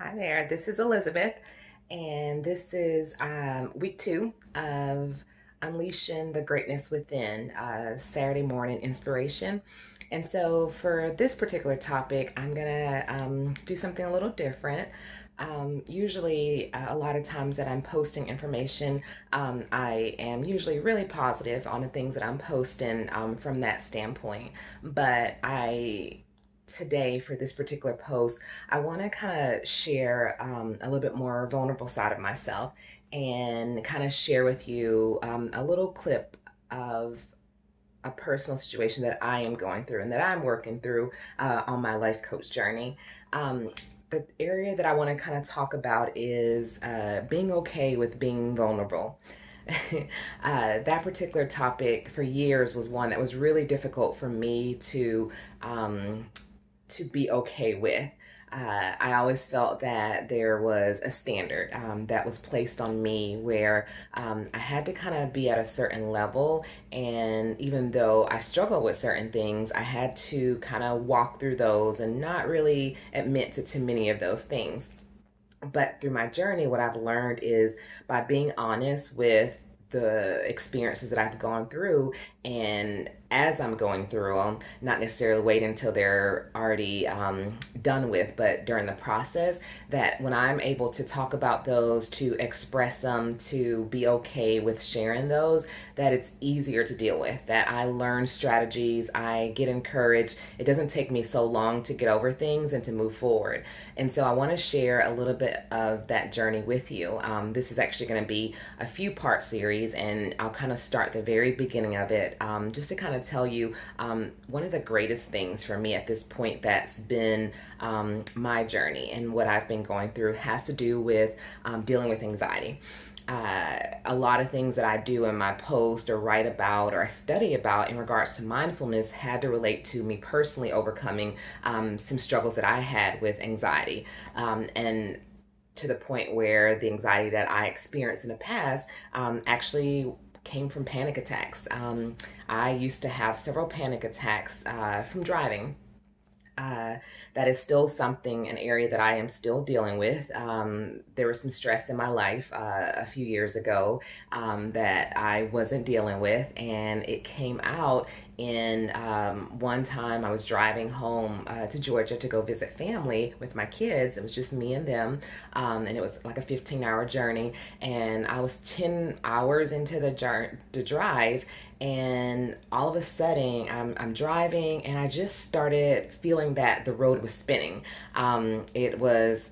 Hi there, this is Elizabeth, and this is week 2 of Unleashing the Greatness Within, Saturday morning inspiration. And so, for this particular topic, I'm gonna do something a little different. Usually, a lot of times that I'm posting information, I am usually really positive on the things that I'm posting from that standpoint. But today, for this particular post, I want to kind of share a little bit more vulnerable side of myself and kind of share with you a little clip of a personal situation that I am going through and that I'm working through on my life coach journey. Um, the area that I want to kind of talk about is being okay with being vulnerable. That particular topic for years was one that was really difficult for me um, to be okay with. I always felt that there was a standard that was placed on me where I had to kind of be at a certain level. And even though I struggle with certain things, I had to kind of walk through those and not really admit to too many of those things. But through my journey, what I've learned is by being honest with the experiences that I've gone through, and as I'm going through them, not necessarily wait until they're already done with, but during the process, that when I'm able to talk about those, to express them, to be okay with sharing those, that it's easier to deal with, that I learn strategies, I get encouraged. It doesn't take me so long to get over things and to move forward. And so I want to share a little bit of that journey with you. This is actually going to be a few part series, and I'll kind of start the very beginning of it just to kind of tell you one of the greatest things for me at this point that's been my journey and what I've been going through has to do with dealing with anxiety. A lot of things that I do in my post or write about or study about in regards to mindfulness had to relate to me personally overcoming some struggles that I had with anxiety. And to the point where the anxiety that I experienced in the past actually came from panic attacks. I used to have several panic attacks from driving. Uh, that is still something, an area that I am still dealing with. There was some stress in my life a few years ago that I wasn't dealing with, and it came out in one time I was driving home to Georgia to go visit family with my kids. It was just me and them, and it was like a 15-hour journey, and I was 10 hours into the drive, and all of a sudden I'm driving and I just started feeling that the road was spinning. It was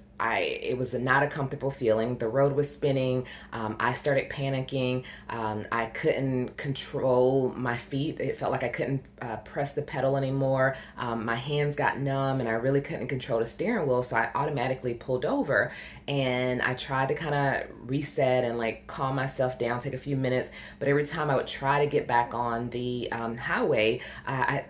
not a comfortable feeling. The road was spinning. I started panicking. I couldn't control my feet. It felt like I couldn't press the pedal anymore. My hands got numb and I really couldn't control the steering wheel. So I automatically pulled over and I tried to kind of reset and like calm myself down, take a few minutes. But every time I would try to get back on the highway,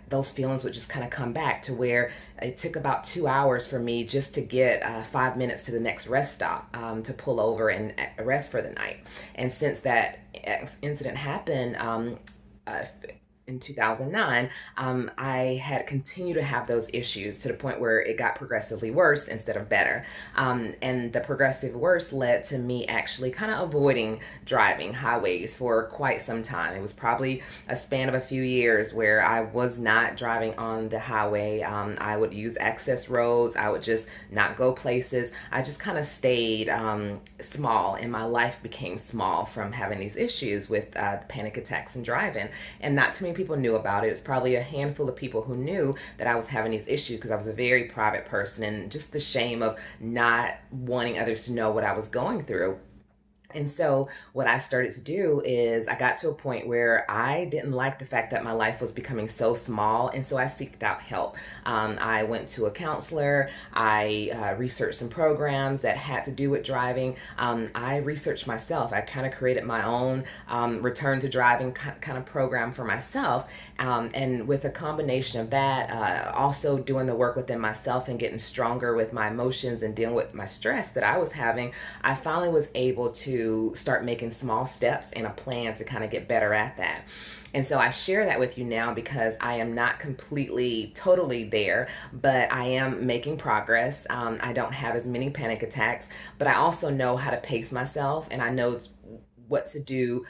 those feelings would just kind of come back to where it took about 2 hours for me just to get 5 minutes to the next rest stop to pull over and rest for the night. And since that incident happened, uh, in 2009, I had continued to have those issues to the point where it got progressively worse instead of better. And the progressive worse led to me actually kind of avoiding driving highways for quite some time. It was probably a span of a few years where I was not driving on the highway. I would use access roads. I would just not go places. I just kind of stayed small, and my life became small from having these issues with panic attacks and driving. And not too many people knew about it. It's probably a handful of people who knew that I was having these issues because I was a very private person, and just the shame of not wanting others to know what I was going through. And so, what I started to do is, I got to a point where I didn't like the fact that my life was becoming so small. And so, I seeked out help. I went to a counselor. I researched some programs that had to do with driving. I researched myself. I kind of created my own return to driving kind of program for myself. And with a combination of that, also doing the work within myself and getting stronger with my emotions and dealing with my stress that I was having, I finally was able to to start making small steps and a plan to kind of get better at that. And so I share that with you now because I am not completely, totally there, but I am making progress. I don't have as many panic attacks, but I also know how to pace myself, and I know what to do.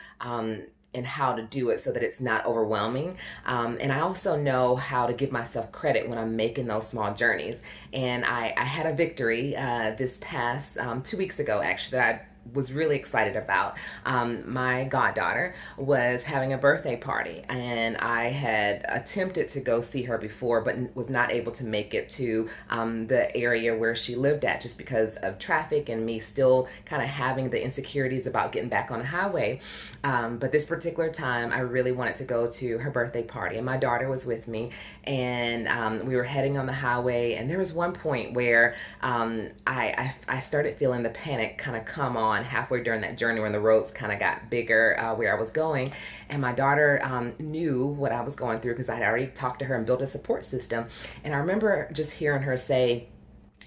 And how to do it so that it's not overwhelming. And I also know how to give myself credit when I'm making those small journeys. And I had a victory this past 2 weeks ago, actually, that I was really excited about. My goddaughter was having a birthday party, and I had attempted to go see her before, but was not able to make it to the area where she lived at just because of traffic and me still kind of having the insecurities about getting back on the highway. But this particular time, I really wanted to go to her birthday party, and my daughter was with me, and we were heading on the highway, and there was one point where I started feeling the panic kind of come on halfway during that journey when the roads kind of got bigger where I was going. And my daughter knew what I was going through because I had already talked to her and built a support system. And I remember just hearing her say,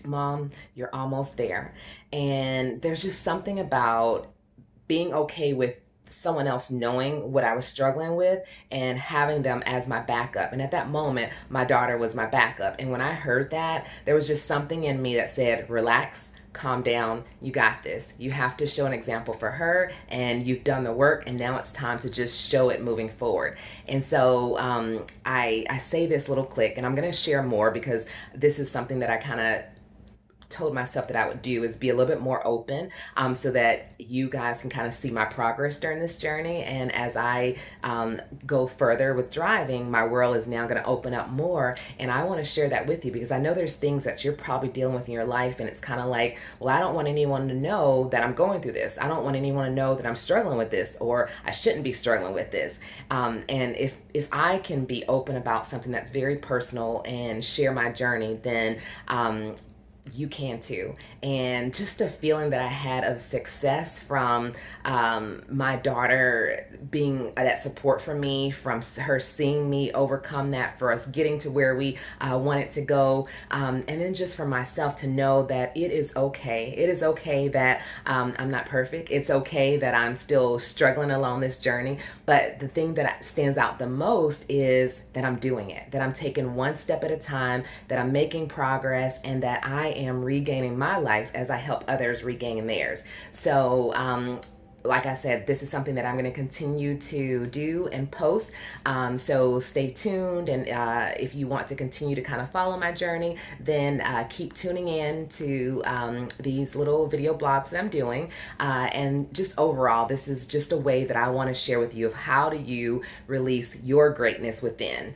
"Mom, you're almost there." And there's just something about being okay with someone else knowing what I was struggling with and having them as my backup. And at that moment, my daughter was my backup. And when I heard that, there was just something in me that said, relax, calm down, you got this. You have to show an example for her, and you've done the work, and now it's time to just show it moving forward. And so I say this little click, and I'm going to share more because this is something that I kind of told myself that I would do, is be a little bit more open, so that you guys can kind of see my progress during this journey. And as I go further with driving, my world is now going to open up more, and I want to share that with you because I know there's things that you're probably dealing with in your life, and it's kind of like, well, I don't want anyone to know that I'm going through this. I don't want anyone to know that I'm struggling with this, or I shouldn't be struggling with this. And if I can be open about something that's very personal and share my journey, then you can too. And just a feeling that I had of success from my daughter being that support for me, from her seeing me overcome that, for us getting to where we wanted to go, and then just for myself to know that it is okay. It is okay that I'm not perfect. It's okay that I'm still struggling along this journey. But the thing that stands out the most is that I'm doing it, that I'm taking one step at a time, that I'm making progress, and that I am regaining my life as I help others regain theirs. So like I said, this is something that I'm going to continue to do and post. So stay tuned. And if you want to continue to kind of follow my journey, then keep tuning in to these little video blogs that I'm doing. And just overall, this is just a way that I want to share with you of how do you release your greatness within.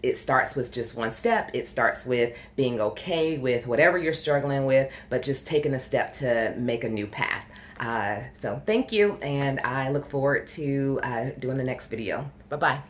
It starts with just one step. It starts with being okay with whatever you're struggling with, but just taking a step to make a new path. So thank you, and I look forward to doing the next video. Bye-bye.